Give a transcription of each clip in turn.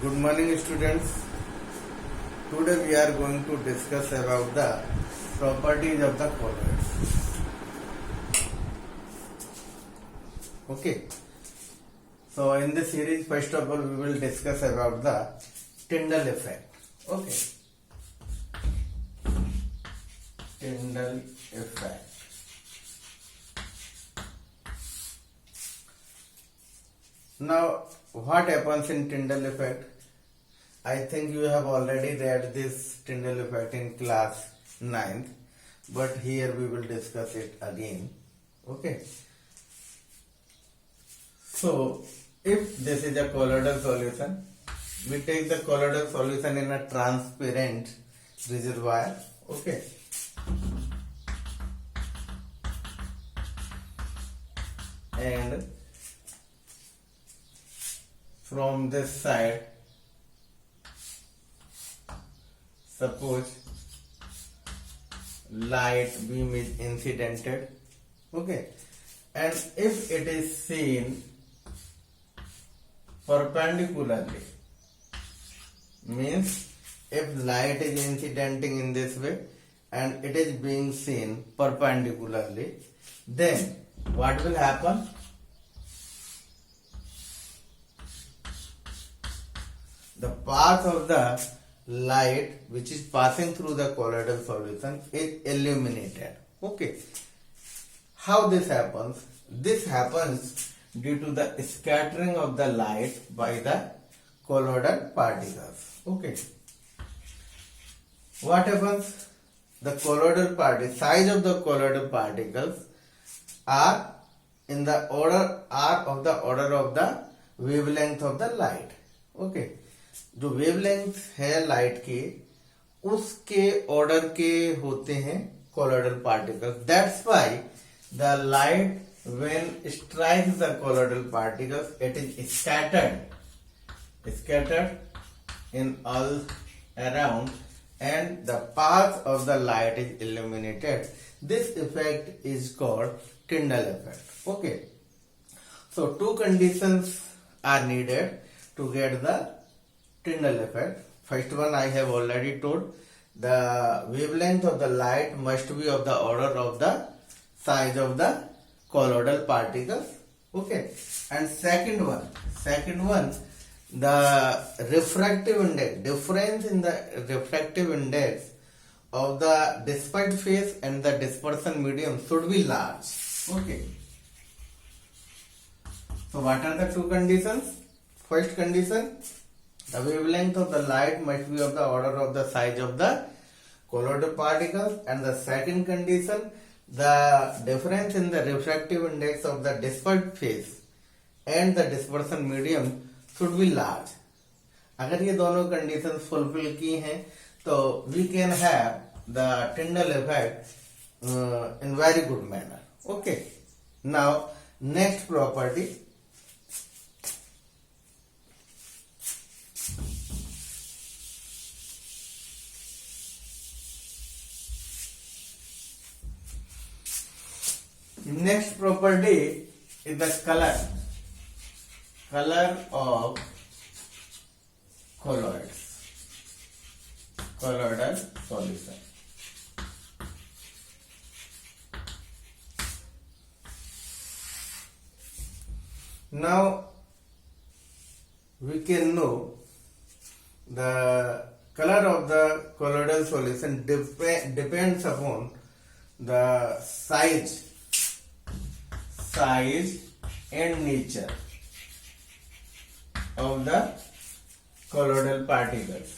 Good morning, students. Today we are going to discuss about the properties of the colloids. Okay. So in this series, first of all, we will discuss about the Tyndall effect. Okay. Tyndall effect. Now, what happens in Tyndall effect? I think you have already read this Tyndall effect in class 9th, but here we will discuss it again. Okay. So, if this is a colloidal solution, we take the colloidal solution in a transparent reservoir. Okay. And from this side, suppose light beam is incidented, okay, and if it is seen perpendicularly, means if light is incidenting in this way and it is being seen perpendicularly, then what will happen? The path of the light which is passing through the colloidal solution is illuminated. Okay. How this happens? This happens due to the scattering of the light by the colloidal particles. Okay. What happens? The colloidal particles, size of the colloidal particles are in the order of the wavelength of the light. Okay. जो wavelength है light के उसके order के होते हैं colloidal particles. That's why the light when strikes the colloidal particles it is scattered in all around and the path of the light is illuminated. This effect is called Tyndall effect. Okay. So two conditions are needed to get the Tyndall effect. First one I have already told. The wavelength of the light must be of the order of the size of the colloidal particles. Okay. And second one, the refractive index, difference in the refractive index of the dispersed phase and the dispersion medium should be large. Okay. So what are the two conditions? First condition, the wavelength of the light must be of the order of the size of the colloidal particles, and the second condition, the difference in the refractive index of the dispersed phase and the dispersion medium should be large. अगर ये दोनों conditions fulfill की हैं तो we can have the Tyndall effect in very good manner. Okay. Now next property. Next property is the color of colloidal solution. Now we can know the color of the colloidal solution depends upon the size and nature of the colloidal particles.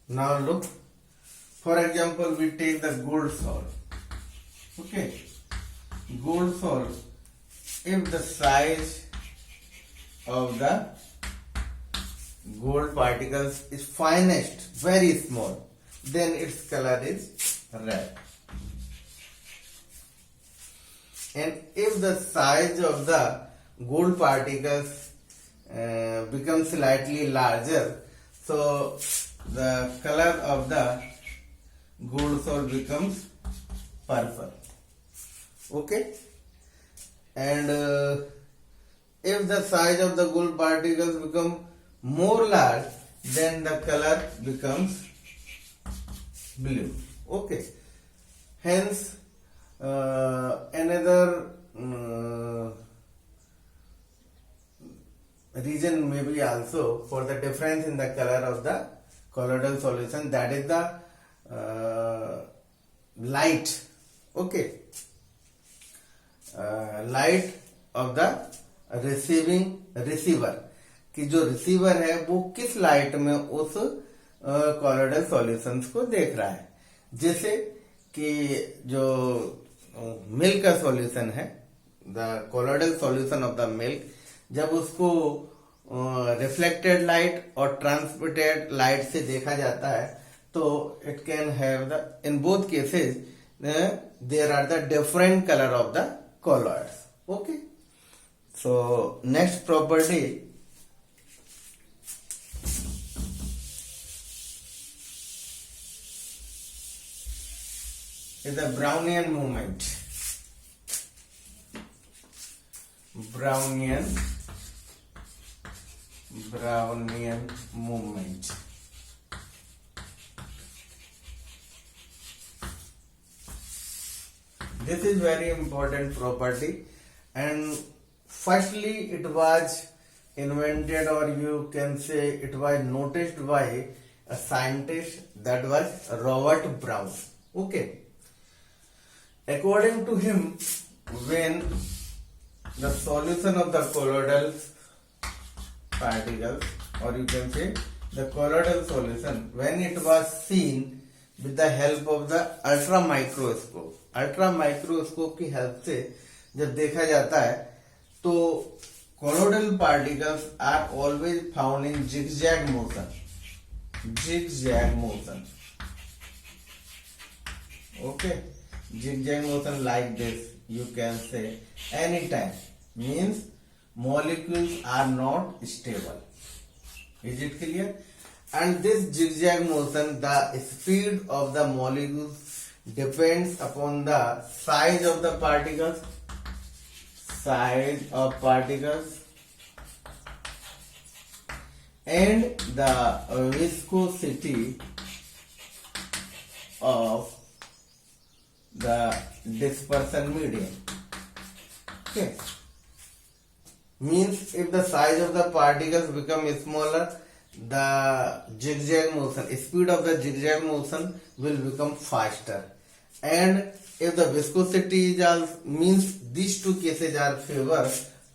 Now look, for example, we take the gold salt. Okay, gold salt, if the size of the gold particles is finest, very small, then its color is red. And if the size of the gold particles becomes slightly larger, so the color of the gold salt becomes purple. Okay, and if the size of the gold particles become more large, then the color becomes blue. Okay, hence another reason may be also for the difference in the color of the colloidal solution, that is the light. Okay, light of the receiver कि जो receiver है वो किस light में उस colloidal solutions को देख रहा है. जैसे कि जो मिल्क का सॉल्यूशन है, the colloidal solution of the milk, जब उसको रिफ्लेक्टेड लाइट और ट्रांसमिटेड लाइट से देखा जाता है तो it can have the, in both cases there are the different colour of the colloids. Okay, so next property is the Brownian movement. Brownian movement. This is very important property, and firstly it was invented, or you can say it was noticed by a scientist, that was Robert Brown. Okay, according to him, when the solution of the colloidal particles, or you can say the colloidal solution, when it was seen with the help of the ultra microscope, ultra microscope की help से जब देखा जाता है तो colloidal particles are always found in zigzag motion. Okay, zigzag motion like this, you can say anytime, means molecules are not stable. Is it clear? And this zigzag motion, the speed of the molecules depends upon the size of the particles, and the viscosity of the dispersion medium. Okay, means if the size of the particles become smaller, the zigzag motion, speed of the zigzag motion will become faster. And if the viscosity is also, means these two cases are favor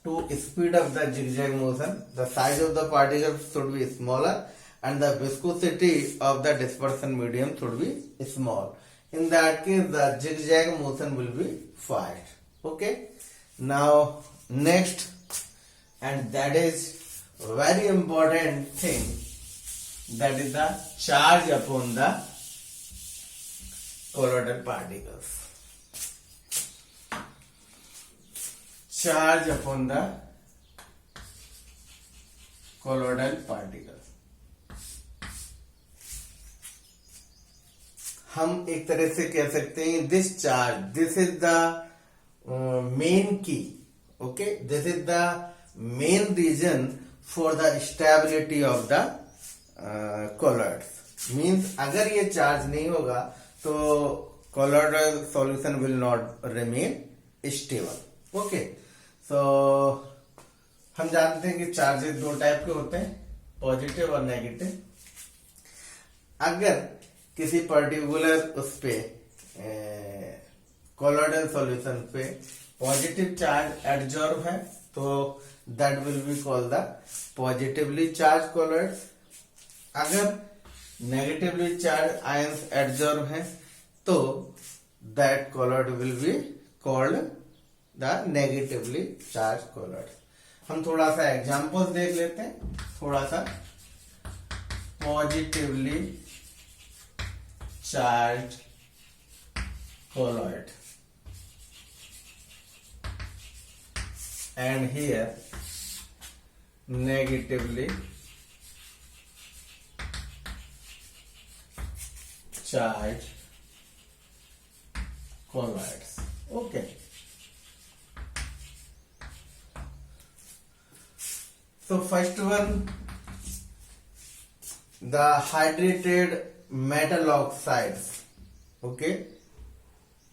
to speed of the zigzag motion, the size of the particles should be smaller and the viscosity of the dispersion medium should be small. In that case, the zigzag motion will be fast. Okay, now next, and that is very important thing, that is the charge upon the colloidal particles. Charge upon the colloidal particles. हम एक तरह से कह सकते हैं this charge, this is the main key. Okay, this is the main reason for the stability of the colloids. Means अगर ये charge नहीं होगा तो colloidal solution will not remain stable. Okay, so हम जानते हैं कि चार्जेस दो टाइप के होते हैं, पॉजिटिव और नेगेटिव. अगर किसी पर्टिकुलर उस पे colloidal सॉल्यूशन पे पॉजिटिव चार्ज एडजॉर्ब है तो that will be called the positively charge colloids. अगर नेगेटिवली चार्ज आयंस एडजॉर्ब है तो that colloid will be called the negatively charge colloid. हम थोड़ा सा एग्जांपल्स देख लेते हैं. थोड़ा सा positively charge colloid, and here negatively charged colloids. Okay. So first one, the hydrated metal oxides. Okay,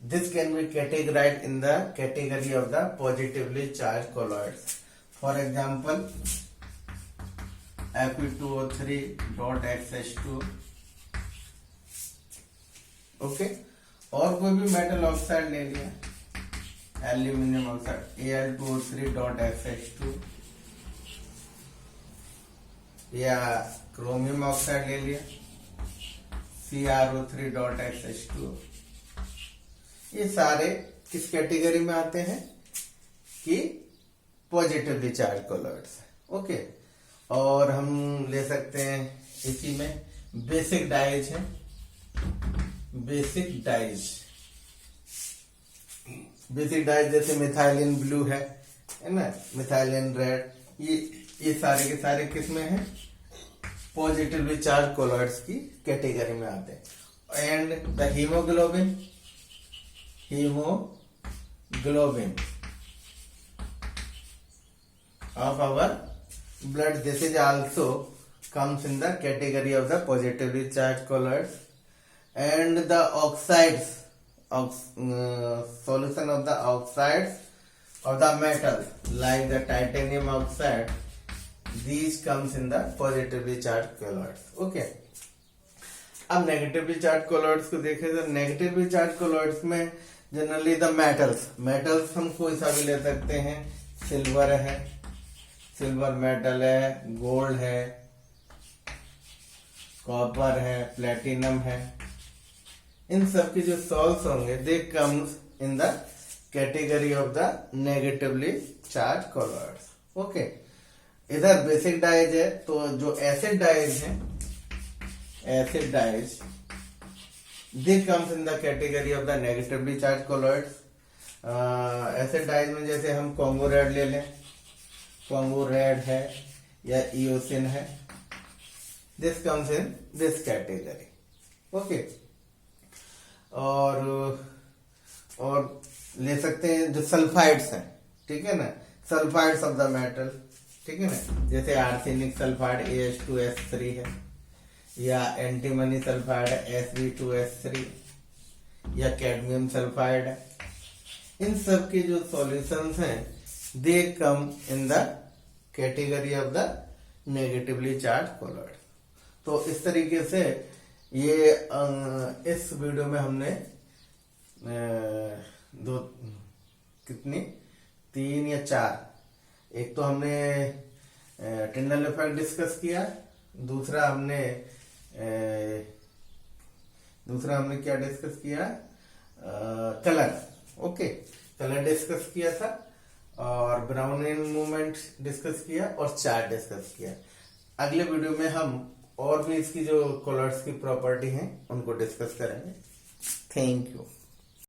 this can be categorized in the category of the positively charged colloids. For example, Fe2O3.XH2. Okay, और कोई भी metal oxide ले लिया, aluminium oxide Al2O3.XH2, या chromium oxide ले लिया CrO3.XH2। ये सारे किस कैटेगरी में आते हैं कि पॉजिटिवली चार्ज कोलॉइड्स। ओके, और हम ले सकते हैं इसी में बेसिक डाइज है, बेसिक डाइज जैसे मिथाइलिन ब्लू है ना, मिथाइलिन रेड, ये सारे के सारे किस में है, पॉजिटिवली चार्ज कोलॉइड्स की कैटेगरी में आते हैं। And the haemoglobin of our blood, this is also comes in the category of the positively charged colloids. And the oxides solution of the oxides of the metals like the titanium oxide, these comes in the positively charged colloids. Okay, अब negatively charge colloids को देखें तो negatively charge colloids में generally the metals हम कोई सा भी ले सकते हैं, सिल्वर है, सिल्वर मेटल है, गोल्ड है, कॉपर है, प्लेटिनम है, इन सब के जो सॉल्ट्स होंगे they comes in the category of the negatively charge colloids. Okay, इधर बेसिक डाइज है, तो जो एसिड डाइज है, acid dyes they comes in the category of the negatively charge colloids. Acid dyes में जैसे हम कॉन्गो रेड ले लें, कॉन्गो रेड है या इओसिन है, this comes in this category. Okay, और ले सकते हैं जो सल्फाइड्स हैं, ठीक है ना, सल्फाइड्स ऑफ द मेटल, ठीक है ना, जैसे आर्सेनिक सल्फाइड AH2S3 है, या एंटीमनी सल्फाइड है Sb2S3, या कैडमियम सल्फाइड है। इन सब के जो सॉल्यूशंस हैं they come in the category of the negatively charge colloid. तो इस तरीके से ये इस वीडियो में हमने तीन या चार, एक तो हमने टिंडल इफेक्ट डिस्कस किया, दूसरा हमने क्या डिस्कस किया, कलर। ओके, कलर डिस्कस किया था, और ब्राउनिंग मूवमेंट डिस्कस किया, और चार्ट डिस्कस किया। अगले वीडियो में हम और भी इसकी जो कोलॉइड्स की प्रॉपर्टी हैं उनको डिस्कस करेंगे। Thank you.